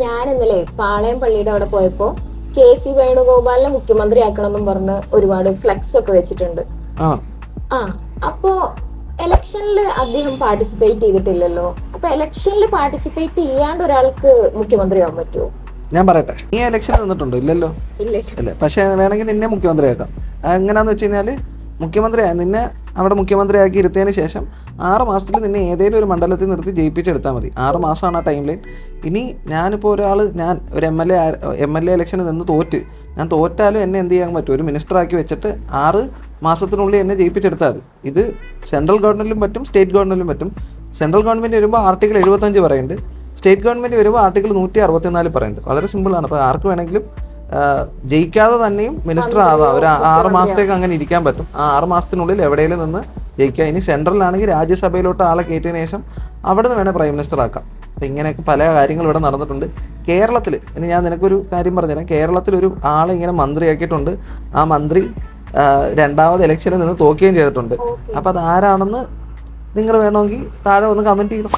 ഞാൻ ഇന്നലെ പാളയം പള്ളിയുടെ അവിടെ പോയപ്പോ KC വേണുഗോപാലിനെ മുഖ്യമന്ത്രിയാക്കണമെന്നും പറഞ്ഞ് ഒരുപാട് ഫ്ലെക്സ് ഒക്കെ വെച്ചിട്ടുണ്ട്. ആ അപ്പോ എലക്ഷനിൽ അദ്ദേഹം പാർട്ടിസിപ്പേറ്റ് ചെയ്തിട്ടില്ലല്ലോ. അപ്പൊ എലക്ഷനിൽ പാർട്ടിസിപ്പേറ്റ് ചെയ്യാണ്ട് ഒരാൾക്ക് മുഖ്യമന്ത്രിയാവാൻ പറ്റുമോ? ഞാൻ പറയട്ടെ, നീ ഇലക്ഷൻ നിന്നിട്ടുണ്ടോ? ഇല്ലല്ലോ. ഇല്ല. പക്ഷെ വേണമെങ്കിൽ നിന്നെ മുഖ്യമന്ത്രിയാക്കാം. എങ്ങനെയാന്ന് വെച്ച് കഴിഞ്ഞാൽ നിന്നെ അവിടെ മുഖ്യമന്ത്രിയാക്കി ഇരുത്തിയതിന് ശേഷം 6 മാസത്തിൽ നിന്നെ ഏതെങ്കിലും ഒരു മണ്ഡലത്തിൽ നിർത്തി ജയിപ്പിച്ചെടുത്താൽ മതി. 6 മാസമാണ് ആ ടൈം ലൈൻ. ഇനി ഞാനിപ്പോൾ ഞാൻ ഒരു എം എൽ എ ഇലക്ഷന് നിന്ന് ഞാൻ തോറ്റാലും എന്നെ എന്ത് ചെയ്യാൻ പറ്റും? ഒരു മിനിസ്റ്ററാക്കി വെച്ചിട്ട് 6 മാസത്തിനുള്ളിൽ എന്നെ ജയിപ്പിച്ചെടുത്താൽ മതി. ഇത് സെൻട്രൽ ഗവൺമെൻറ്റിലും പറ്റും, സ്റ്റേറ്റ് ഗവൺമെൻറ്റിലും പറ്റും. സെൻട്രൽ ഗവൺമെൻറ് വരുമ്പോൾ ആർട്ടിക്കിൾ 75 പറയുന്നുണ്ട്, സ്റ്റേറ്റ് ഗവൺമെൻറ് വരുമ്പോൾ ആർട്ടിക്കിൾ 164 പറയുന്നുണ്ട്. വളരെ സിമ്പിളാണ്. അപ്പോൾ ആർക്ക് വേണമെങ്കിലും ജയിക്കാതെ തന്നെയും മിനിസ്റ്റർ ആവാം. ഒരു 6 മാസത്തേക്ക് അങ്ങനെ ഇരിക്കാൻ പറ്റും. ആ 6 മാസത്തിനുള്ളിൽ എവിടെയെങ്കിലും നിന്ന് ജയിക്കുക. ഇനി സെൻട്രലിലാണെങ്കിൽ രാജ്യസഭയിലോട്ട് ആളെ കയറ്റിയതിന് ശേഷം അവിടെ നിന്ന് വേണേൽ പ്രൈം മിനിസ്റ്റർ ആക്കാം. അപ്പം ഇങ്ങനെയൊക്കെ പല കാര്യങ്ങൾ ഇവിടെ നടന്നിട്ടുണ്ട്. കേരളത്തിൽ ഇനി ഞാൻ നിനക്കൊരു കാര്യം പറഞ്ഞുതരാം. കേരളത്തിലൊരു ആളെ ഇങ്ങനെ മന്ത്രിയാക്കിയിട്ടുണ്ട്. ആ മന്ത്രി 2ാമത് ഇലക്ഷനിൽ നിന്ന് തോക്കുകയും ചെയ്തിട്ടുണ്ട്. അപ്പം അതാരാണെന്ന് നിങ്ങൾ വേണമെങ്കിൽ താഴെ ഒന്ന് കമൻറ്റ് ചെയ്തു.